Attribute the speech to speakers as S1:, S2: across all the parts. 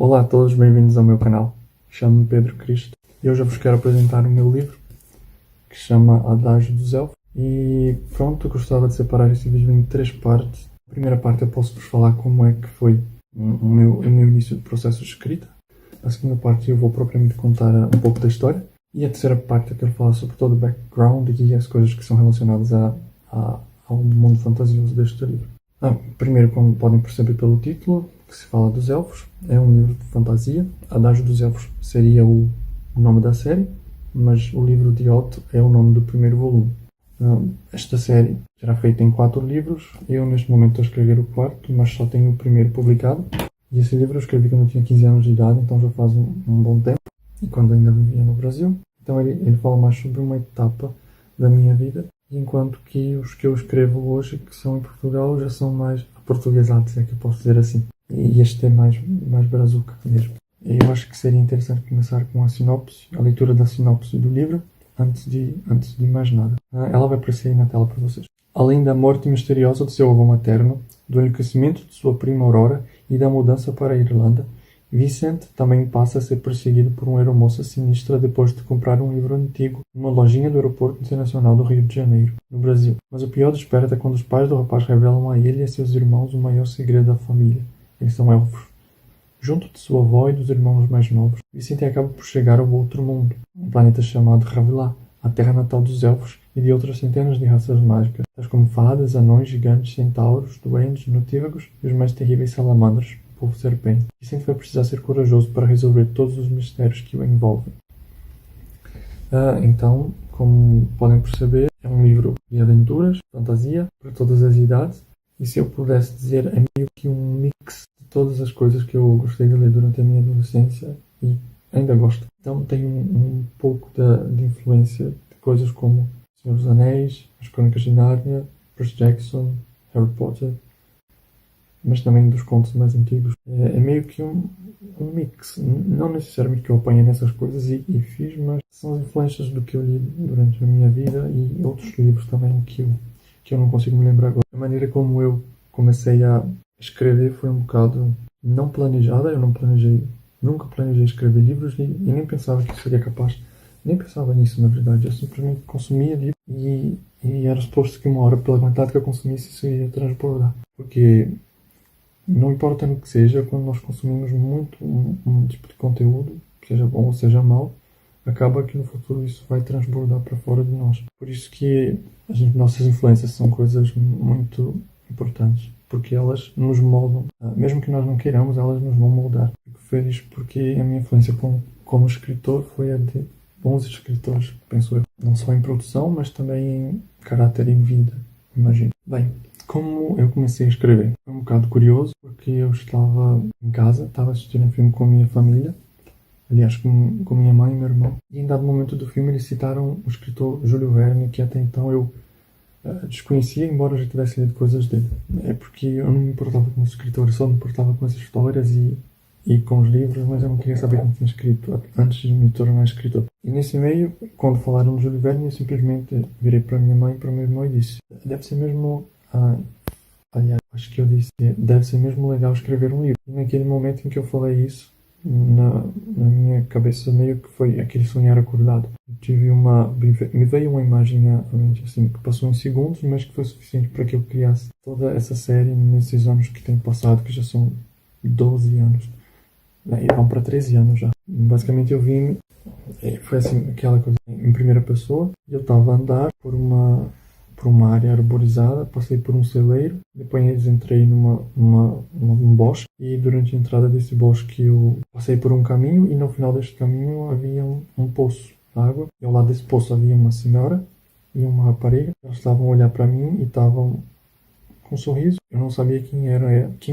S1: Olá a todos, bem-vindos ao meu canal. Chamo-me Pedro Cristo e hoje eu vos quero apresentar o meu livro que se chama Adágio dos Elfos. E pronto, eu gostava de separar este vídeo em 3 partes. A primeira parte eu posso-vos falar como é que foi o meu início de processo de escrita. A segunda parte eu vou propriamente contar um pouco da história. E a terceira parte eu quero falar sobre todo o background e as coisas que são relacionadas ao mundo fantasioso deste livro. Primeiro, como podem perceber pelo título, que se fala dos elfos, é um livro de fantasia. Adágio dos Elfos seria o nome da série, mas o livro de Otto é o nome do primeiro volume. Esta série será feita em 4 livros. Eu neste momento estou a escrever o 4º, mas só tenho o primeiro publicado. E esse livro eu escrevi quando eu tinha 15 anos de idade, então já faz um bom tempo, e quando ainda vivia no Brasil. Então ele fala mais sobre uma etapa da minha vida, enquanto que os que eu escrevo hoje, que são em Portugal, já são mais aportuguesados, é que eu posso dizer assim. E este é mais brazuca mesmo. Eu acho que seria interessante começar com a sinopse, a leitura da sinopse do livro, antes de mais nada. Ela vai aparecer aí na tela para vocês. Além da morte misteriosa do seu avô materno, do enlouquecimento de sua prima Aurora e da mudança para a Irlanda, Vincent também passa a ser perseguido por uma aeromoça sinistra depois de comprar um livro antigo numa lojinha do Aeroporto Internacional do Rio de Janeiro, no Brasil. Mas o pior desperta quando os pais do rapaz revelam a ele e a seus irmãos o maior segredo da família. Eles são elfos. Junto de sua avó e dos irmãos mais novos, Vicente acaba por chegar ao outro mundo, um planeta chamado Ravilá, a terra natal dos elfos e de outras centenas de raças mágicas, tais como fadas, anões, gigantes, centauros, duendes, notívagos e os mais terríveis salamandras, o povo serpente. Vicente vai precisar ser corajoso para resolver todos os mistérios que o envolvem. Então, como podem perceber, é um livro de aventuras, fantasia, para todas as idades, e se eu pudesse dizer, é meio que um mix de todas as coisas que eu gostei de ler durante a minha adolescência e ainda gosto. Então tem um pouco de influência de coisas como Senhor dos Anéis, As Crônicas de Nárnia, Percy Jackson, Harry Potter, mas também dos contos mais antigos. É meio que um mix. Não necessariamente que eu apanhei nessas coisas e fiz, mas são as influências do que eu li durante a minha vida e outros livros também que eu não consigo me lembrar agora. A maneira como eu comecei a escrever foi um bocado não planejada. Eu nunca planejei escrever livros e nem pensava que seria capaz. Nem pensava nisso, na verdade. Eu simplesmente consumia livros e era suposto que uma hora, pela quantidade que eu consumisse, isso ia transbordar. Porque não importa no que seja, quando nós consumimos muito um tipo de conteúdo, seja bom ou seja mau, acaba que no futuro isso vai transbordar para fora de nós. Por isso que as nossas influências são coisas muito importantes, porque elas nos moldam. Mesmo que nós não queiramos, elas nos vão moldar. Fico feliz porque a minha influência como escritor foi a de bons escritores, penso eu. Não só em produção, mas também em caráter e em vida, imagino. Bem, como eu comecei a escrever? Foi um bocado curioso, porque eu estava em casa, estava assistindo um filme com a minha família, aliás, com minha mãe e meu irmão, e em dado momento do filme eles citaram o escritor Júlio Verne, que até então eu desconhecia, embora já tivesse lido coisas dele. É porque eu não me importava com os escritores, só me importava com as histórias e com os livros, mas eu não queria saber quem tinha escrito antes de me tornar escritor. E nesse meio, quando falaram de Júlio Verne, eu simplesmente virei para a minha mãe e para o meu irmão e disse: deve ser mesmo... aliás, acho que eu disse: deve ser mesmo legal escrever um livro. E naquele momento em que eu falei isso, na minha cabeça meio que foi aquele sonhar acordado. Me veio uma imagem à mente, assim, que passou em segundos, mas que foi suficiente para que eu criasse toda essa série nesses anos que têm passado, que já são 12 anos. E vão para 13 anos já. Basicamente eu vim, foi assim, aquela coisa em primeira pessoa. Eu estava a andar por uma área arborizada, passei por um celeiro, depois entrei num bosque, e durante a entrada desse bosque eu passei por um caminho, e no final deste caminho havia um poço de água, e ao lado desse poço havia uma senhora e uma rapariga. Elas estavam a olhar para mim e estavam com um sorriso. Eu não sabia quem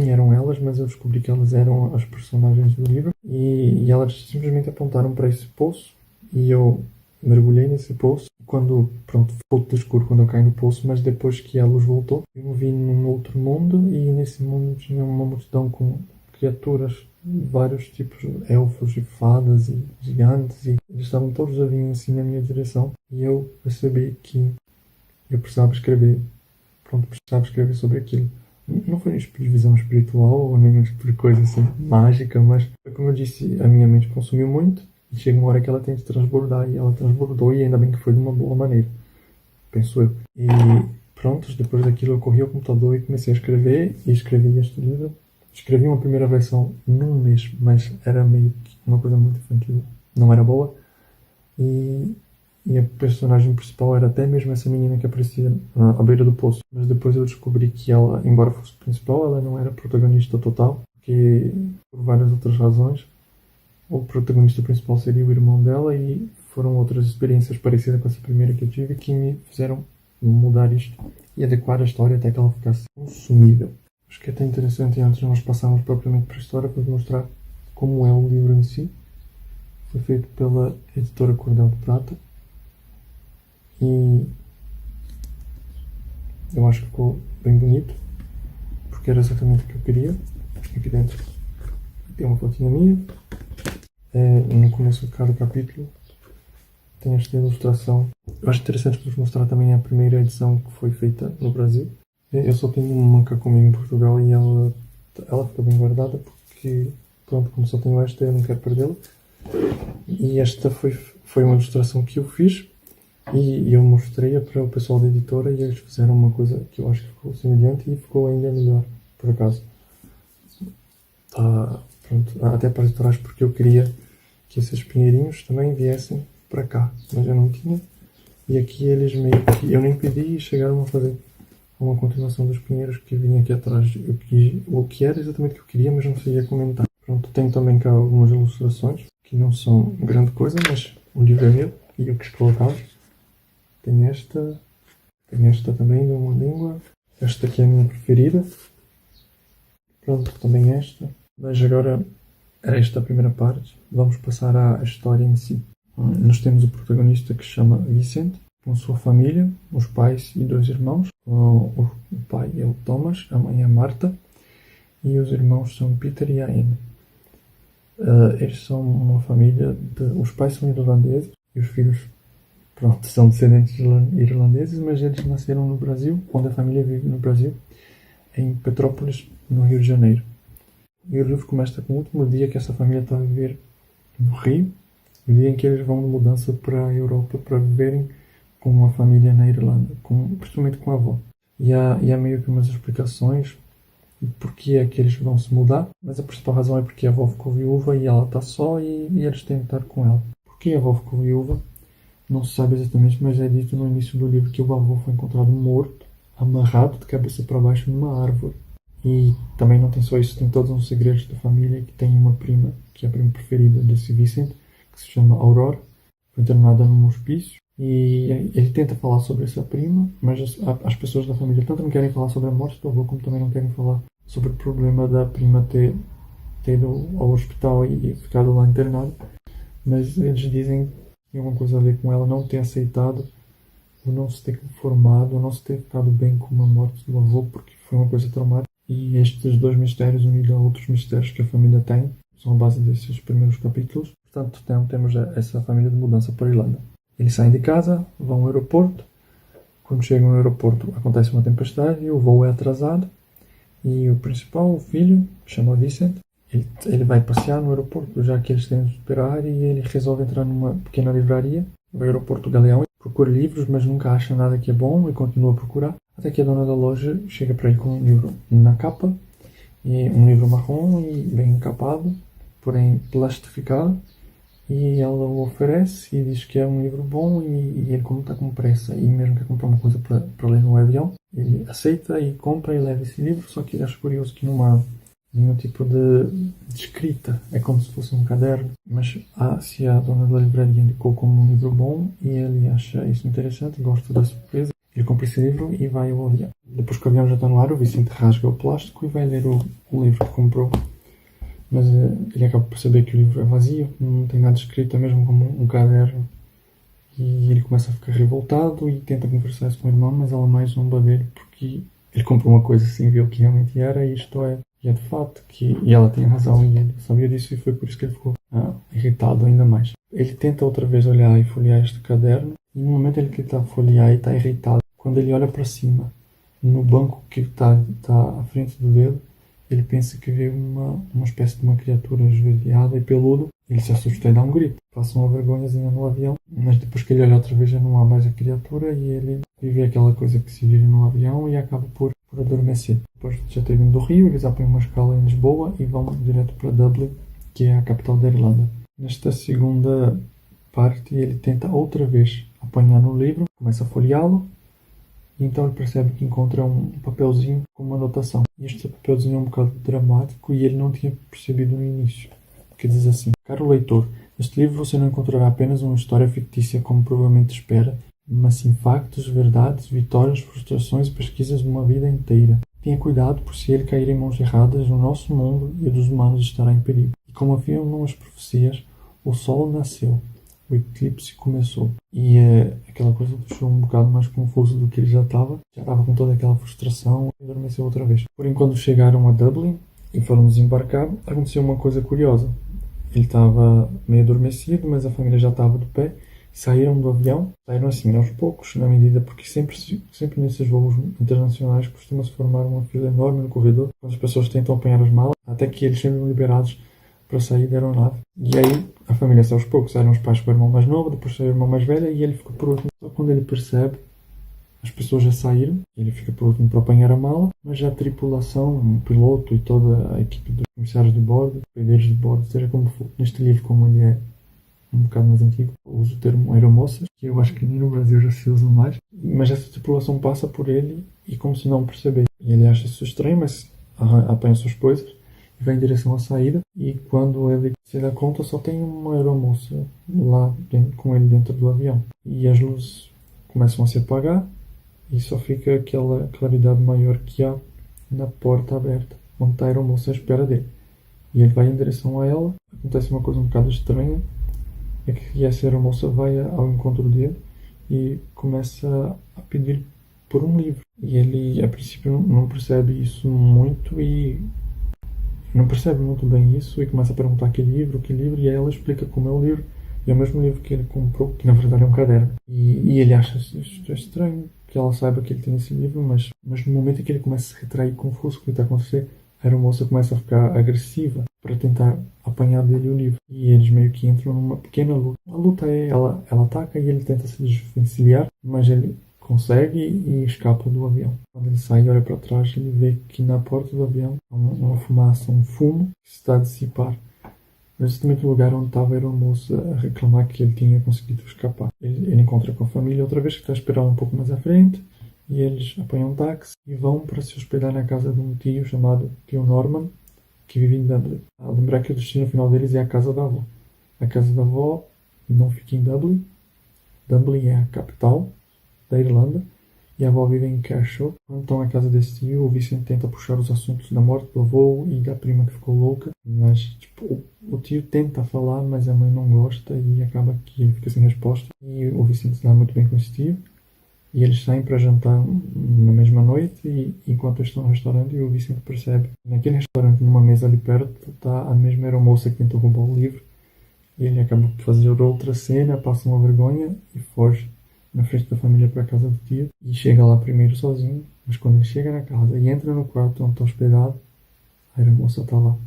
S1: eram elas, mas eu descobri que elas eram as personagens do livro, e elas simplesmente apontaram para esse poço, e eu mergulhei nesse poço. Quando, pronto, ficou tudo escuro quando eu caí no poço, mas depois que a luz voltou, eu me vi num outro mundo, e nesse mundo tinha uma multidão com criaturas de vários tipos, elfos e fadas e gigantes, e eles estavam todos a vir assim na minha direção, e eu percebi que eu precisava escrever sobre aquilo. Não foi visão espiritual ou nenhum tipo de coisa assim mágica, mas como eu disse, a minha mente consumiu muito e chega uma hora que ela tem que transbordar e ela transbordou e ainda bem que foi de uma boa maneira, penso eu. E pronto, depois daquilo eu corri ao computador e comecei a escrever e escrevi este livro. Escrevi uma primeira versão num mês, mas era meio que uma coisa muito infantil, não era boa. E a personagem principal era até mesmo essa menina que aparecia à beira do poço. Mas depois eu descobri que ela, embora fosse principal, ela não era protagonista total, porque por várias outras razões, o protagonista principal seria o irmão dela e foram outras experiências parecidas com essa primeira que eu tive que me fizeram mudar isto e adequar a história até que ela ficasse consumível. Acho que é até interessante, antes de nós passarmos propriamente para a história, para mostrar como é o livro em si. Foi feito pela editora Cordel de Prata e eu acho que ficou bem bonito, porque era exatamente o que eu queria. Aqui dentro tem uma fotinha minha. No começo de cada capítulo tem esta ilustração. Eu acho interessante vos mostrar também a primeira edição que foi feita no Brasil. Eu só tenho uma cá comigo em Portugal e ela fica bem guardada porque, pronto, como só tenho esta, eu não quero perdê-la. E esta foi uma ilustração que eu fiz e eu mostrei-a para o pessoal da editora e eles fizeram uma coisa que eu acho que ficou semelhante e ficou ainda melhor, por acaso. Pronto, até para as editorais, porque eu queria que esses pinheirinhos também viessem para cá, mas eu não tinha. E aqui eles meio que, eu nem pedi e chegaram a fazer uma continuação dos pinheiros que vinha aqui atrás. O que era exatamente o que eu queria, mas não sabia comentar. Pronto, tenho também cá algumas ilustrações que não são grande coisa, mas o livro é meu e eu quis colocá-los. Tem esta também de uma língua. Esta aqui é a minha preferida. Pronto, também esta. Mas agora era esta a primeira parte. Vamos passar à história em si. Nós temos o protagonista que se chama Vicente, com sua família, os pais e 2 irmãos. O pai é o Thomas, a mãe é a Marta e os irmãos são Peter e a Anne. Eles são uma família os pais são irlandeses e os filhos, pronto, são descendentes irlandeses, mas eles nasceram no Brasil, onde a família vive no Brasil, em Petrópolis, no Rio de Janeiro. E o livro começa com o último dia que essa família está a viver no Rio, o dia em que eles vão de mudança para a Europa para viverem com uma família na Irlanda, principalmente com a avó. E há meio que umas explicações de porque é que eles vão se mudar, mas a principal razão é porque a avó ficou viúva e ela está só e eles têm que estar com ela. Porque a avó ficou viúva, não se sabe exatamente, mas é dito no início do livro que o avô foi encontrado morto, amarrado de cabeça para baixo numa árvore. E também não tem só isso, tem todos os segredos da família, que tem uma prima, que é a prima preferida desse Vicente, que se chama Aurora, foi internada num hospício. E ele tenta falar sobre essa prima, mas as pessoas da família tanto não querem falar sobre a morte do avô, como também não querem falar sobre o problema da prima ter ido ao hospital e ficado lá internada. Mas eles dizem que tem alguma coisa a ver com ela não ter aceitado, ou não se ter conformado, ou não se ter ficado bem com a morte do avô, porque foi uma coisa traumática. E estes 2 mistérios, unidos a outros mistérios que a família tem, são a base desses primeiros capítulos. Portanto, temos essa família de mudança para a Irlanda. Eles saem de casa, vão ao aeroporto. Quando chegam ao aeroporto, acontece uma tempestade e o voo é atrasado. E o principal, o filho, chama Vicente, ele vai passear no aeroporto, já que eles têm de esperar, e ele resolve entrar numa pequena livraria, no aeroporto Galeão, procura livros, mas nunca acha nada que é bom e continua a procurar, até que a dona da loja chega para ele com um livro na capa, e um livro marrom e bem encapado, porém plastificado. E ela o oferece e diz que é um livro bom e ele, como está com pressa e mesmo quer comprar uma coisa para ler no avião, ele aceita e compra e leva esse livro, só que ele acha curioso que não há nenhum tipo de escrita, é como se fosse um caderno, mas se a dona da livraria indicou como um livro bom e ele acha isso interessante, gosta da surpresa, ele compra esse livro e vai ao avião. Depois que o avião já está no ar, o Vicente rasga o plástico e vai ler o livro que comprou. Mas ele acaba por perceber que o livro é vazio, não tem nada escrito, é mesmo como um caderno. E ele começa a ficar revoltado e tenta conversar isso com a irmã, mas ela mais zomba dele porque ele comprou uma coisa sem ver o que realmente era e isto é de fato. E ela tem razão e ele sabia disso e foi por isso que ele ficou irritado ainda mais. Ele tenta outra vez olhar e folhear este caderno e no momento em que ele está a folhear e está irritado, quando ele olha para cima, no banco que está à frente dele, ele pensa que vê uma espécie de uma criatura esverdeada e peluda. Ele se assusta e dá um grito. Passa uma vergonhazinha no avião, mas depois que ele olha outra vez já não há mais a criatura e ele vive aquela coisa que se vive no avião e acaba por adormecer. Depois já ter vindo do Rio, eles apanham uma escala em Lisboa e vão direto para Dublin, que é a capital da Irlanda. Nesta segunda parte, ele tenta outra vez apanhar no livro, começa a folheá-lo, e então ele percebe que encontra um papelzinho com uma anotação. E este papelzinho é um bocado dramático e ele não tinha percebido no início. Que diz assim: Caro leitor, neste livro você não encontrará apenas uma história fictícia como provavelmente espera, mas sim factos, verdades, vitórias, frustrações e pesquisas de uma vida inteira. Tenha cuidado, por se ele cair em mãos erradas, o nosso mundo e o dos humanos estará em perigo. E como afirmam as profecias, o sol nasceu, o eclipse começou. E aquela coisa deixou um bocado mais confuso do que ele já estava com toda aquela frustração e adormeceu outra vez. Porém, quando chegaram a Dublin e foram desembarcar, aconteceu uma coisa curiosa. Ele estava meio adormecido, mas a família já estava de pé. Saíram do avião, saíram assim aos poucos, na medida, porque sempre nesses voos internacionais costuma-se formar uma fila enorme no corredor, quando as pessoas tentam apanhar as malas, até que eles sejam liberados para sair da aeronave. E aí a família sai aos poucos, saíram os pais com o irmão mais novo, depois saiu o irmão mais velho e ele fica por último. Só quando ele percebe, as pessoas já saíram, ele fica por último para apanhar a mala, mas já a tripulação, o piloto e toda a equipe dos comissários de bordo, pedreiros de bordo, seja como for. Neste livro, como ele é um bocado mais antigo, uso o termo aeromoças, que eu acho que nem no Brasil já se usa mais, mas essa tripulação passa por ele e como se não perceber. E ele acha isso estranho, mas apanha suas coisas e vai em direção à saída, e quando ele se dá conta só tem uma aeromoça lá dentro, com ele dentro do avião. E as luzes começam a se apagar e só fica aquela claridade maior que há na porta aberta, onde está a aeromoça à espera dele. E ele vai em direção a ela, acontece uma coisa um bocado estranha, é que essa aeromoça vai ao encontro dele e começa a pedir por um livro. E ele, a princípio, não percebe isso muito e não percebe muito bem isso e começa a perguntar que livro, e aí ela explica como é o livro. E é o mesmo livro que ele comprou, que na verdade é um caderno. E ele acha isto estranho, que ela saiba que ele tem esse livro, mas no momento em que ele começa a se retrair confuso com o que está a acontecer, a aeromoça começa a ficar agressiva para tentar apanhar dele o livro. E eles meio que entram numa pequena luta. A luta é, ela ataca e ele tenta se desvencilhar, mas ele consegue e escapa do avião. Quando ele sai e olha para trás, ele vê que na porta do avião há uma fumaça, um fumo que se está a dissipar. Mas justamente no lugar onde estava a aeromoça a reclamar que ele tinha conseguido escapar. Ele encontra com a família outra vez, que está a esperar um pouco mais à frente, e eles apanham um táxi e vão para se hospedar na casa de um tio chamado Tio Norman, que vive em Dublin. A lembrar que o destino final deles é a casa da avó. A casa da avó não fica em Dublin. Dublin é a capital da Irlanda, e a avó vive em Cashel. Quando estão à casa desse tio, o Vicente tenta puxar os assuntos da morte do avô e da prima que ficou louca, mas o tio tenta falar, mas a mãe não gosta e acaba que ele fica sem resposta. E o Vicente se dá muito bem com esse tio, e eles saem para jantar na mesma noite, e enquanto estão no restaurante, o Vicente percebe que naquele restaurante, numa mesa ali perto, está a mesma aeromoça que tentou roubar o livro, e ele acaba por fazer outra cena, passa uma vergonha e foge na frente da família para a casa do tio, e chega lá primeiro sozinho, mas quando ele chega na casa e entra no quarto onde está hospedado, a aeromoça está lá.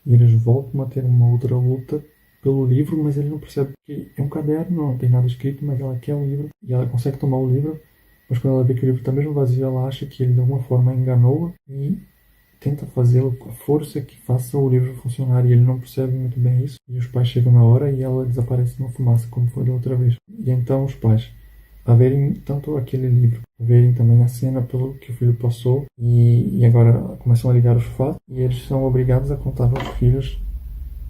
S1: E eles voltam a ter uma outra luta pelo livro, mas ele não percebe que é um caderno, não tem nada escrito, mas ela quer o livro, e ela consegue tomar o livro, mas quando ela vê que o livro está mesmo vazio, ela acha que ele de alguma forma enganou-a e tenta fazê-lo com a força que faça o livro funcionar, e ele não percebe muito bem isso, e os pais chegam na hora e ela desaparece numa fumaça, como foi da outra vez. E então os pais, a verem tanto aquele livro, a verem também a cena pelo que o filho passou, e agora começam a ligar os fatos, e eles são obrigados a contar aos filhos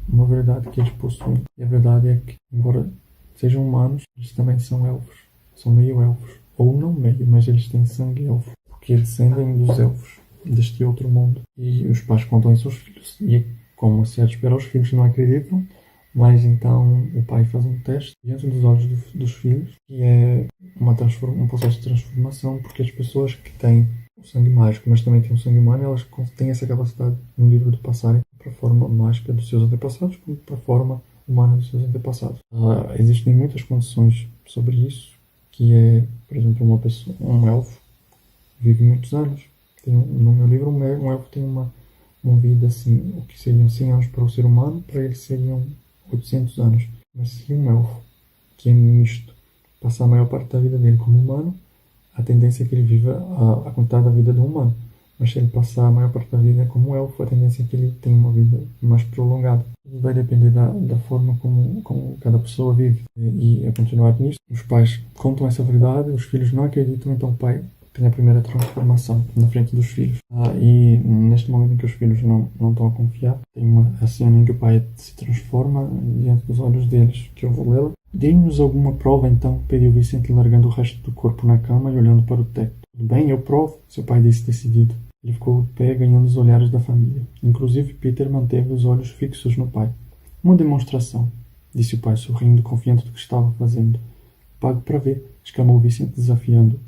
S1: uma verdade que eles possuem. E a verdade é que, embora sejam humanos, eles também são elfos, são meio elfos, ou não meio, mas eles têm sangue elfo, porque eles descendem dos elfos deste outro mundo. E os pais contam isso aos filhos, e como se é de esperar, os filhos não acreditam. Mas então o pai faz um teste diante dos olhos dos filhos, que é um processo de transformação, porque as pessoas que têm o sangue mágico, mas também têm o sangue humano, elas têm essa capacidade no livro de passarem para a forma mágica dos seus antepassados, como para a forma humana dos seus antepassados. Existem muitas condições sobre isso, que é, por exemplo, um elfo vive muitos anos. No meu livro, um elfo tem uma vida assim, o que seriam 100 anos para o ser humano, para ele seriam 800 anos. Mas se um elfo, que é misto, passar a maior parte da vida dele como humano, a tendência é que ele viva a quantidade da vida de um humano. Mas se ele passar a maior parte da vida como um elfo, a tendência é que ele tenha uma vida mais prolongada. Tudo vai depender da forma como cada pessoa vive. E a continuar nisto, os pais contam essa verdade, os filhos não acreditam, então o pai tem a primeira transformação na frente dos filhos. E neste momento em que os filhos não estão a confiar, tem a cena em que o pai se transforma diante dos olhos deles, que eu vou lê-la. Dê-nos alguma prova então, pediu Vicente, largando o resto do corpo na cama e olhando para o teto. Tudo bem, eu provo, seu pai disse decidido. Ele ficou de pé, ganhando os olhares da família. Inclusive, Peter manteve os olhos fixos no pai. Uma demonstração, disse o pai, sorrindo, confiante do que estava fazendo. Pago para ver, exclamou Vicente, desafiando.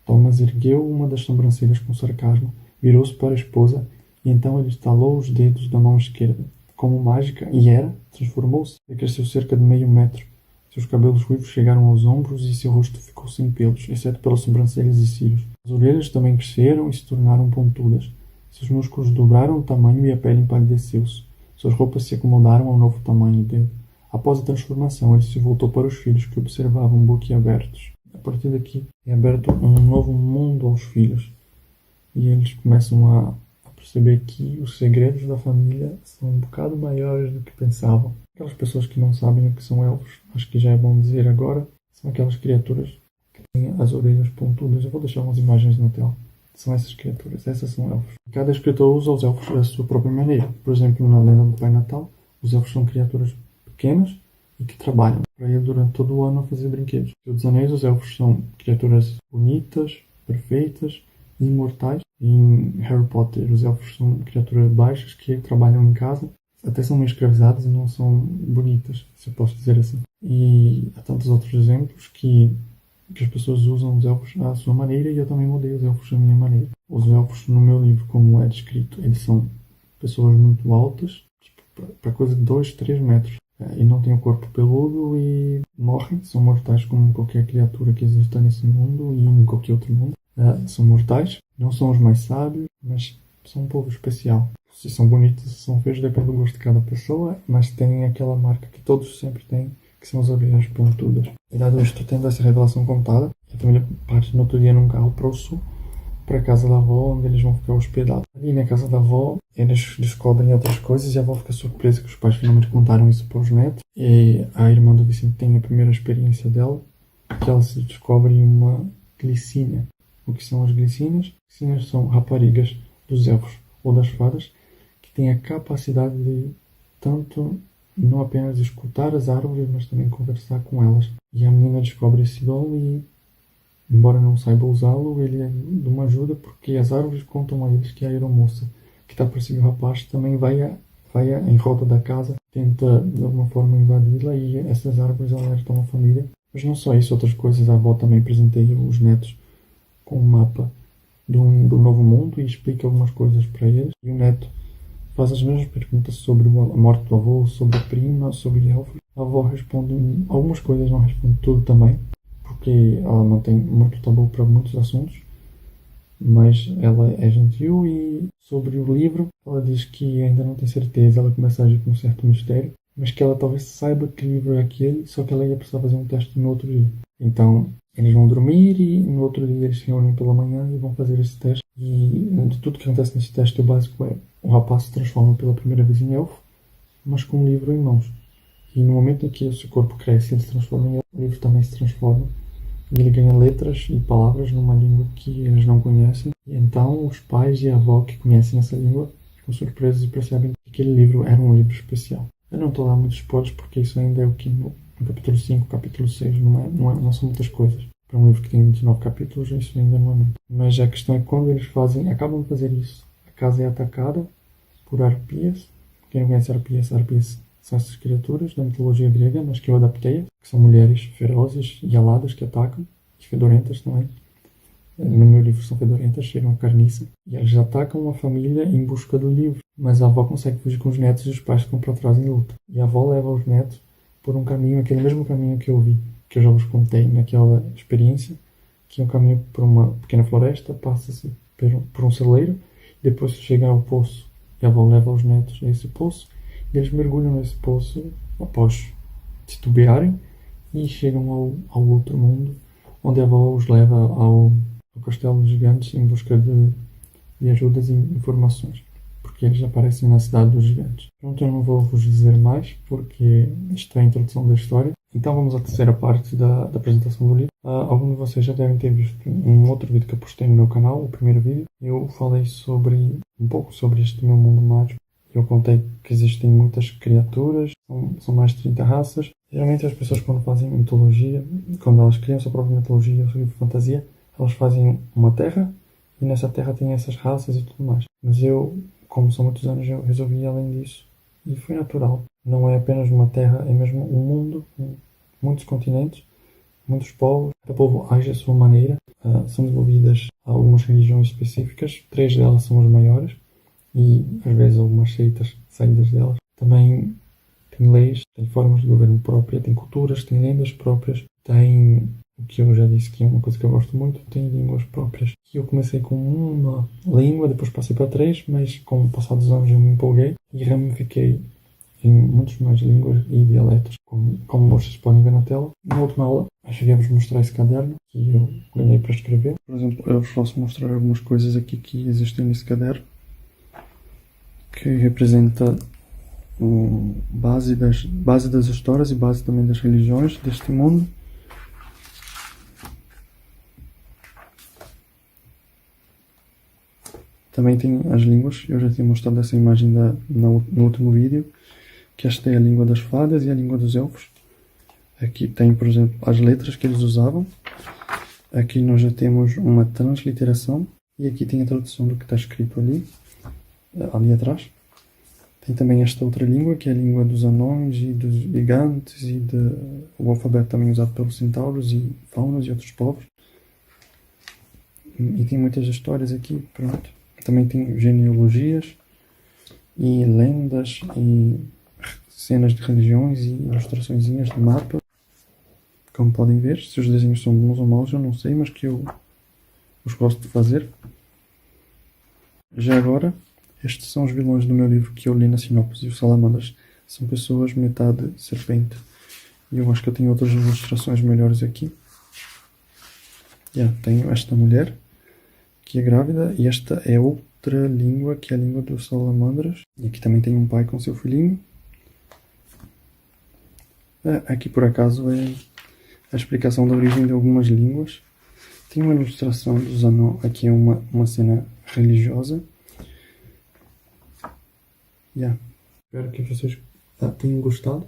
S1: Thomas ergueu uma das sobrancelhas com sarcasmo, virou-se para a esposa e então ele estalou os dedos da mão esquerda. Como mágica, transformou-se e cresceu cerca de meio metro. Seus cabelos ruivos chegaram aos ombros e seu rosto ficou sem pelos, exceto pelas sobrancelhas e cílios. As orelhas também cresceram e se tornaram pontudas. Seus músculos dobraram de tamanho e a pele empalideceu-se. Suas roupas se acomodaram ao novo tamanho dele. Após a transformação, ele se voltou para os filhos, que observavam boquiabertos. A partir daqui é aberto um novo mundo aos filhos. E eles começam a perceber que os segredos da família são um bocado maiores do que pensavam. Aquelas pessoas que não sabem o que são elfos, acho que já é bom dizer agora, são aquelas criaturas que têm as orelhas pontudas. Eu vou deixar umas imagens na tela. São essas criaturas, essas são elfos. Cada escritor usa os elfos da sua própria maneira. Por exemplo, na Lenda do Pai Natal, os elfos são criaturas pequenas e que trabalham para ir durante todo o ano a fazer brinquedos. No Senhor dos Anéis, os elfos são criaturas bonitas, perfeitas e imortais. Em Harry Potter, os elfos são criaturas baixas que trabalham em casa, até são meio escravizadas e não são bonitas, se eu posso dizer assim. E há tantos outros exemplos que as pessoas usam os elfos à sua maneira e eu também mudei os elfos à minha maneira. Os elfos, no meu livro, como é descrito, eles são pessoas muito altas, tipo, para coisa de 2, 3 metros. E não têm o corpo peludo e morrem, são mortais como qualquer criatura que exista nesse mundo e em qualquer outro mundo. São mortais, não são os mais sábios, mas são um povo especial. Se são bonitos, se são feios, depende do gosto de cada pessoa, mas têm aquela marca que todos sempre têm, que são as orelhas pontudas. E dado isto, tendo essa revelação contada, a família parte no outro dia num carro para o sul, para a casa da avó, onde eles vão ficar hospedados. Ali na casa da avó, eles descobrem outras coisas e a avó fica surpresa que os pais finalmente contaram isso para os netos. E a irmã do Vicente tem a primeira experiência dela, que ela se descobre uma glicina. O que são as glicinas? Glicinas são raparigas dos elfos ou das fadas que têm a capacidade de tanto não apenas escutar as árvores, mas também conversar com elas. E a menina descobre esse dom e, embora não saiba usá-lo, ele é de uma ajuda porque as árvores contam a eles que a aeromoça que está a perseguir o rapaz também vai em roda da casa, tenta de alguma forma invadi-la e essas árvores alertam a família. Mas não só isso, outras coisas. A avó também presenteia os netos com um mapa do novo mundo e explica algumas coisas para eles. E o neto faz as mesmas perguntas sobre a morte do avô, sobre a prima, sobre elfos. A avó responde algumas coisas, não responde tudo também, porque ela não tem muito tabu para muitos assuntos, mas ela é gentil. E sobre o livro, ela diz que ainda não tem certeza, ela começa a agir com um certo mistério, mas que ela talvez saiba que livro é aquele, só que ela ia precisar fazer um teste no outro dia. Então, eles vão dormir e no outro dia eles se reúnem pela manhã e vão fazer esse teste. E de tudo que acontece nesse teste, o básico é: o rapaz se transforma pela primeira vez em elfo, mas com um livro em mãos. E no momento em que o seu corpo cresce, ele se transforma em elfo, o livro também se transforma. E ele ganha letras e palavras numa língua que eles não conhecem. E então os pais e a avó que conhecem essa língua ficam surpresos e percebem que aquele livro era um livro especial. Eu não estou a dar muitos spoilers porque isso ainda é o que no capítulo 5, capítulo 6, não são muitas coisas. Para um livro que tem 29 capítulos, isso ainda não é muito. Mas a questão é que quando eles acabam de fazer isso, a casa é atacada por arpias. Quem não conhece arpias são essas criaturas da mitologia grega, mas que eu adaptei, que são mulheres ferozes e aladas que atacam, e fedorentas também. No meu livro são fedorentas, cheiram a carniça, e eles atacam a família em busca do livro. Mas a avó consegue fugir com os netos e os pais ficam para trás em luta. E a avó leva os netos por um caminho, aquele mesmo caminho que eu vi, que eu já vos contei naquela experiência, que é um caminho por uma pequena floresta, passa-se por um celeiro, depois se chega ao poço e a avó leva os netos a esse poço e eles mergulham nesse poço após titubearem e chegam ao outro mundo, onde a avó os leva ao castelo dos gigantes em busca de ajudas e informações, porque eles aparecem na cidade dos gigantes. Pronto, eu não vou vos dizer mais, porque isto é a introdução da história. Então vamos à terceira parte da apresentação do livro. Alguns de vocês já devem ter visto um outro vídeo que eu postei no meu canal, o primeiro vídeo. Eu falei um pouco sobre este meu mundo mágico. Eu contei que existem muitas criaturas, são mais de 30 raças. Geralmente as pessoas quando fazem mitologia, quando elas criam a sua própria mitologia, o seu livro de fantasia, elas fazem uma terra e nessa terra tem essas raças e tudo mais. Mas eu, como são muitos anos, eu resolvi ir além disso. E foi natural. Não é apenas uma terra, é mesmo um mundo, com muitos continentes, muitos povos. Cada povo age à sua maneira. São desenvolvidas algumas religiões específicas. 3 delas são as maiores. E, às vezes, algumas seitas saídas delas. Também tem leis, tem formas de governo própria, tem culturas, tem lendas próprias, tem o que eu já disse que é uma coisa que eu gosto muito, tem línguas próprias. Eu comecei com uma língua, depois passei para 3, mas com o passar dos anos eu me empolguei e ramifiquei em muitas mais línguas e dialetos, como vocês podem ver na tela. Na última aula, eu cheguei a vos mostrar esse caderno que eu ganhei para escrever. Por exemplo, eu vos posso mostrar algumas coisas aqui que existem nesse caderno, que representa base das histórias e base também das religiões deste mundo. Também tem as línguas, eu já tinha mostrado essa imagem no último vídeo, que esta é a língua das fadas e a língua dos elfos. Aqui tem, por exemplo, as letras que eles usavam. Aqui nós já temos uma transliteração e aqui tem a tradução do que está escrito ali atrás. Tem também esta outra língua, que é a língua dos anões e dos gigantes e o alfabeto também usado pelos centauros e faunas e outros povos. E tem muitas histórias aqui, pronto. Também tem genealogias e lendas e cenas de religiões e ilustraçõezinhas de mapa. Como podem ver, se os desenhos são bons ou maus eu não sei, mas que eu os gosto de fazer. Já agora, estes são os vilões do meu livro que eu li na sinopse. E os salamandras são pessoas metade serpente. E eu acho que eu tenho outras ilustrações melhores aqui. Tenho esta mulher que é grávida e esta é outra língua, que é a língua dos salamandras. E aqui também tem um pai com seu filhinho. Aqui por acaso é a explicação da origem de algumas línguas. Tem uma ilustração dos anões, aqui é uma cena religiosa. Espero que vocês tenham gostado.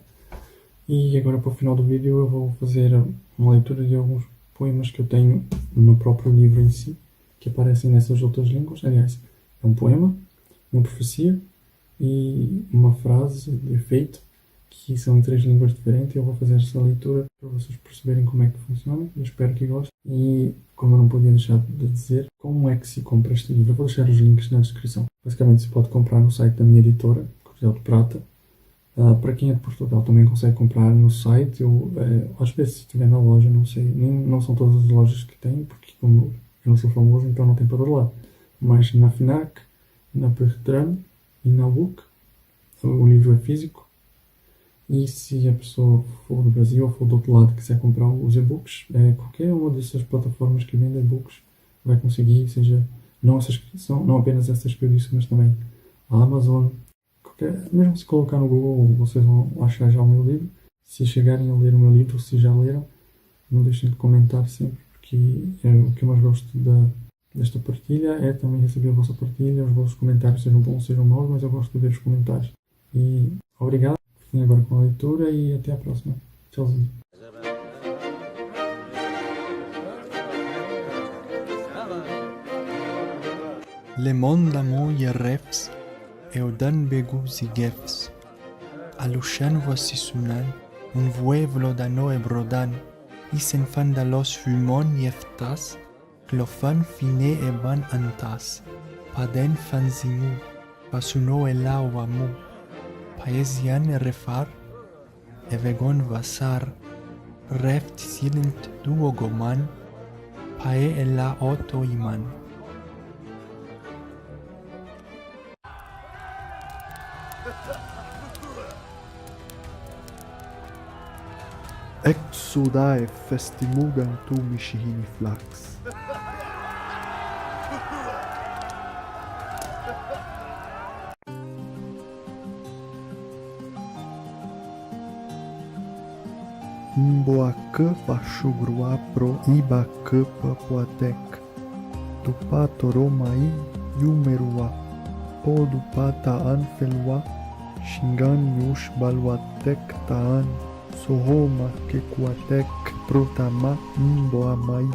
S1: E agora para o final do vídeo eu vou fazer uma leitura de alguns poemas que eu tenho no próprio livro em si, que aparecem nessas outras línguas. Aliás, é um poema, uma profecia e uma frase de efeito, que são em 3 línguas diferentes. Eu vou fazer essa leitura para vocês perceberem como é que funciona. Eu espero que gostem. E como eu não podia deixar de dizer, como é que se compra este livro? Eu vou deixar os links na descrição. Basicamente se pode comprar no site da minha editora, Cordel de Prata. Para quem é de Portugal também consegue comprar no site. Às vezes se estiver na loja, não sei, não são todas as lojas que têm, porque como eu não sou famoso, então não tem para todo lado. Mas na FNAC, na Bertrand e na WUC, o livro é físico. E se a pessoa for do Brasil ou for do outro lado e quiser comprar os e-books, qualquer uma dessas plataformas que vende e-books vai conseguir, seja não apenas essas que eu disse, mas também a Amazon. Mesmo se colocar no Google, vocês vão achar já o meu livro. Se chegarem a ler o meu livro, se já leram, não deixem de comentar sempre, porque o que eu mais gosto desta partilha é também receber a vossa partilha, os vossos comentários, sejam bons, sejam maus, mas eu gosto de ver os comentários. E obrigado, fiquem agora com a leitura e até à próxima. Tchauzinho.
S2: Le monde d'amour y refs, eu dan begus y gefs. Alushan voici sunan, un vuevlo dano e brodan, y sen fan dalos fumon yeftas, clofan fine e van antas, paden fanzimu, pasuno e lau amu, paesian e refar, e vegon vasar, reft silent duogoman, pae la oto iman.
S3: Exudae festimugam tu michihini flax. Mboacã pachugrua pro ibacã papuatec. Tupá toromai yumerua. Podu pata anfelua. Xingan yush baluatec taan. Sohoma kekuatec protama mboamai.